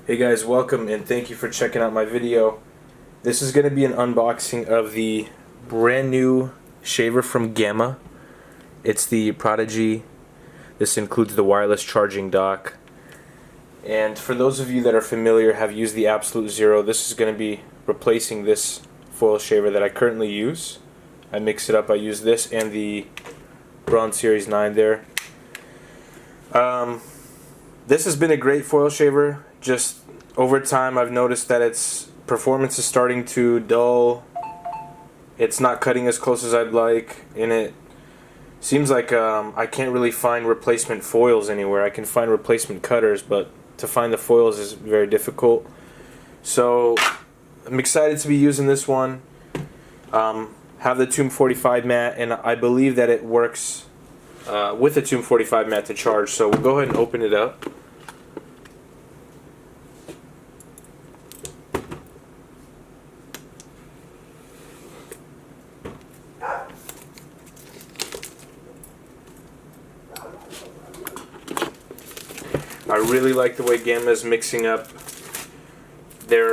Hey guys, welcome and thank you for checking out my video. This is going to be an unboxing of the brand new shaver from Gamma. It's the Prodigy. This includes the wireless charging dock. And for those of you that are familiar, have used the Absolute Zero, this is going to be replacing this foil shaver that I currently use. I mix it up. I use this and the Bronze Series 9 there. This has been a great foil shaver. Just over time I've noticed that its performance is starting to dull. It's not cutting as close as I'd like, and it seems like I can't really find replacement foils anywhere. I can find replacement cutters, but to find the foils is very difficult. So I'm excited to be using this one. Have the Tomb45 Matt, and I believe that it works with the Tomb45 Matt to charge. So we'll go ahead and open it up. I really like the way Gamma is mixing up their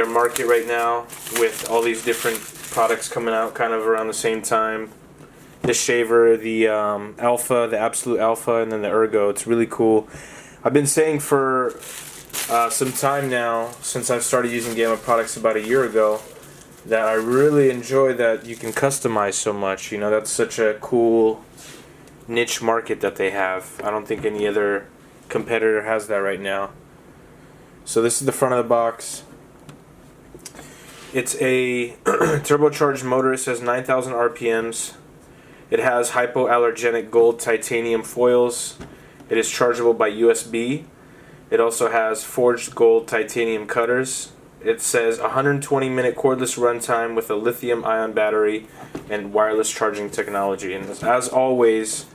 market right now with all these different products coming out kind of around the same time. The shaver, the Alpha, the Absolute Alpha, and then the Ergo. It's really cool. I've been saying for some time now, since I've started using Gamma products about a year ago, that I really enjoy that you can customize so much. You know, that's such a cool niche market that they have. I don't think any other competitor has that right now. So this is the front of the box. It's a turbocharged motor. It says 9,000 RPMs. It has hypoallergenic gold titanium foils. It is chargeable by USB. It also has forged gold titanium cutters. It says 120-minute cordless runtime with a lithium-ion battery and wireless charging technology. And as always,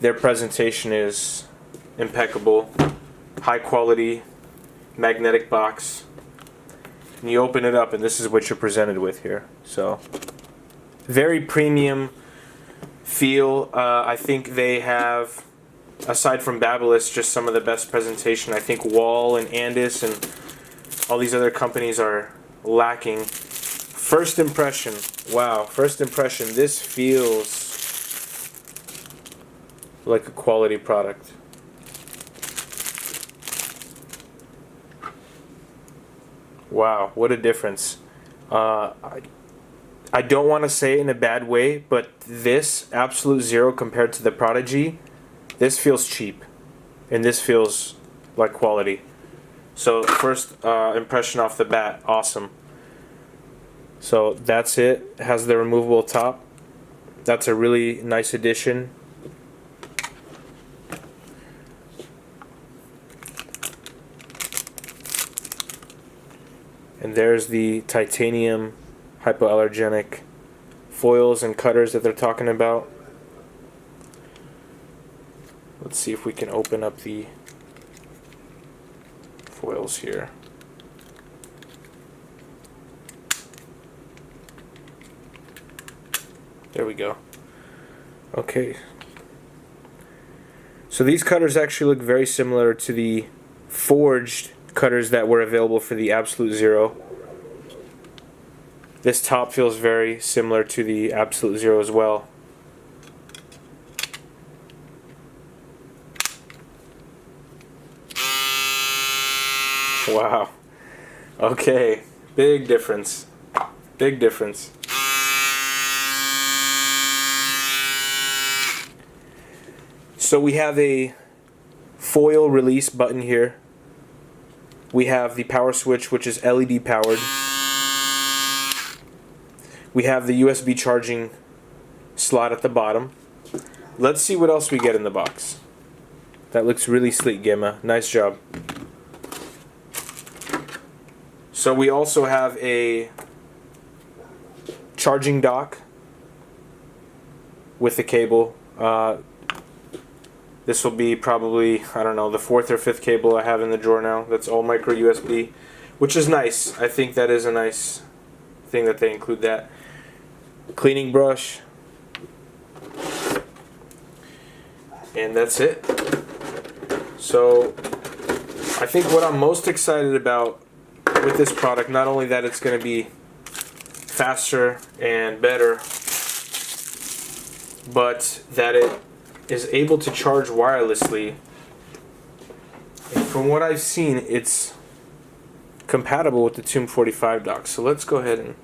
their presentation is impeccable. High quality magnetic box. And you open it up and this is what you're presented with here. So very premium feel. I think they have, aside from Babyliss, just some of the best presentation. I think Wall and Andis and all these other companies are lacking. First impression, wow, first impression, this feels like a quality product. Wow, what a difference. I don't want to say it in a bad way, but this Absolute Zero compared to the Prodigy, this feels cheap, and this feels like quality. So first impression off the bat, awesome. So that's it. It has the removable top. That's a really nice addition. And there's the titanium hypoallergenic foils and cutters that they're talking about. Let's see if we can open up the foils here. There we go. Okay. So these cutters actually look very similar to the forged cutters that were available for the Absolute Zero. This top feels very similar to the Absolute Zero as well. Wow. Okay. Big difference. Big difference. So we have a foil release button here. We have the power switch, which is LED powered. We have the USB charging slot at the bottom. Let's see what else we get in the box. That looks really sleek, Gamma. Nice job. So we also have a charging dock with the cable. This will be probably, I don't know, the 4th or 5th cable I have in the drawer now. That's all micro USB, which is nice. I think that is a nice thing that they include that. Cleaning brush. And that's it. So I think what I'm most excited about with this product, not only that it's going to be faster and better, but that it is able to charge wirelessly. And from what I've seen, it's compatible with the Tomb45 dock. So let's go ahead and...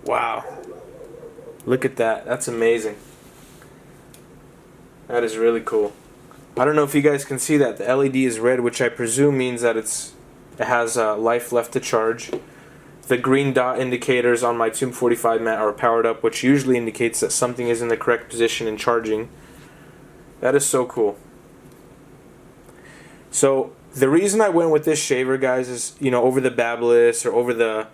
Wow. Look at that. That's amazing. That is really cool. I don't know if you guys can see that. The LED is red, which I presume means that it has life left to charge. The green dot indicators on my Tomb45 Matt are powered up, which usually indicates that something is in the correct position in charging. That is so cool. So the reason I went with this shaver, guys, is, you know, over the Babyliss or over the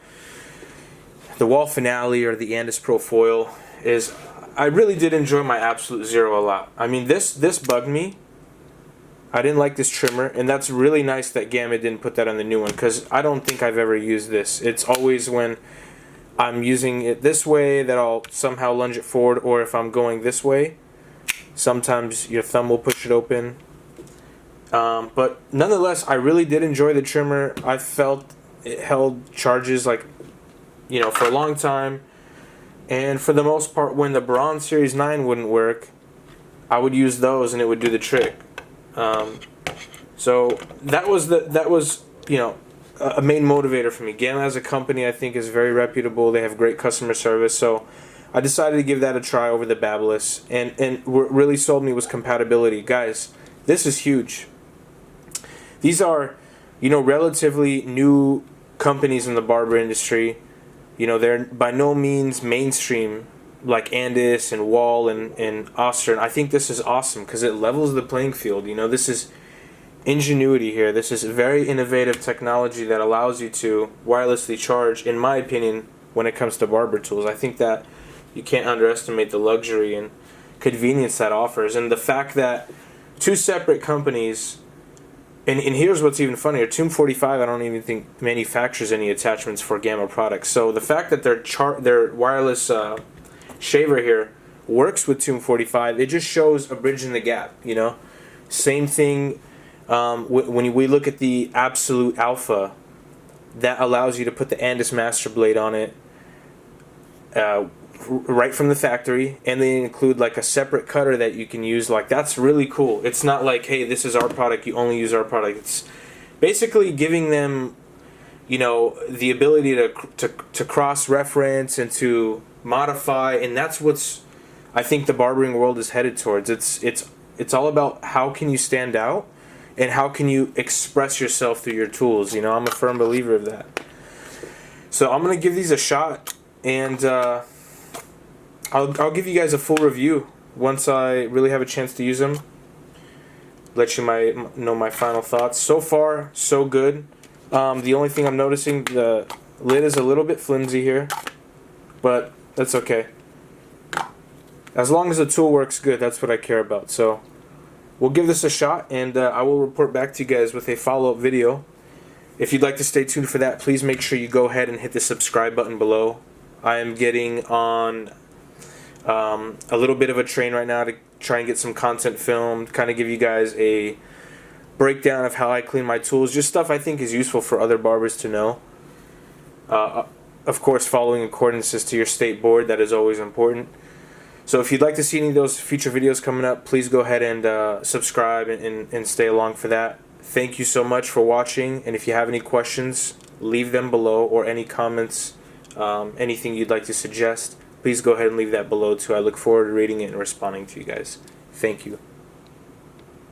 Wall Finale or the Andis Pro Foil, is I really did enjoy my Absolute Zero a lot. I mean, this bugged me. I didn't like this trimmer, and that's really nice that Gamma didn't put that on the new one, because I don't think I've ever used this. It's always when I'm using it this way that I'll somehow lunge it forward, or if I'm going this way, sometimes your thumb will push it open. But nonetheless, I really did enjoy the trimmer. I felt it held charges, like, you know, for a long time. And for the most part, when the Bronze Series 9 wouldn't work, I would use those and it would do the trick. So that was you know, a main motivator for me. Gamma as a company, I think, is very reputable. They have great customer service. So I decided to give that a try over the Babyliss. And what really sold me was compatibility. Guys, this is huge. These are, you know, relatively new companies in the barber industry. You know, they're by no means mainstream like Andis and Wall and Oster. And I think this is awesome because it levels the playing field. You know, this is ingenuity here. This is very innovative technology that allows you to wirelessly charge, in my opinion, when it comes to barber tools. I think that you can't underestimate the luxury and convenience that offers. And the fact that two separate companies... And here's what's even funnier. Tomb45, I don't even think manufactures any attachments for Gamma products. So the fact that their wireless shaver here works with Tomb45, it just shows a bridge in the gap, you know? Same thing when we look at the Absolute Alpha, that allows you to put the Andis Master Blade on it right from the factory, and they include like a separate cutter that you can use. Like, that's really cool. It's not like, hey, this is our product, you only use our product. It's basically giving them, you know, the ability to cross-reference and to modify, and that's what's, I think, the barbering world is headed towards. It's all about how can you stand out and how can you express yourself through your tools. You know, I'm a firm believer of that. So I'm gonna give these a shot, and I'll give you guys a full review once I really have a chance to use them. Let you know my final thoughts. So far, so good. The only thing I'm noticing, the lid is a little bit flimsy here, but that's okay. As long as the tool works good, that's what I care about. So we'll give this a shot, and I will report back to you guys with a follow-up video. If you'd like to stay tuned for that, please make sure you go ahead and hit the subscribe button below. I am getting on a little bit of a train right now to try and get some content filmed, kind of give you guys a breakdown of how I clean my tools, just stuff I think is useful for other barbers to know. Of course, following accordances to your state board, that is always important. So if you'd like to see any of those future videos coming up, please go ahead and subscribe and stay along for that. Thank you so much for watching, and if you have any questions, leave them below, or any comments, anything you'd like to suggest, please go ahead and leave that below too. I look forward to reading it and responding to you guys. Thank you.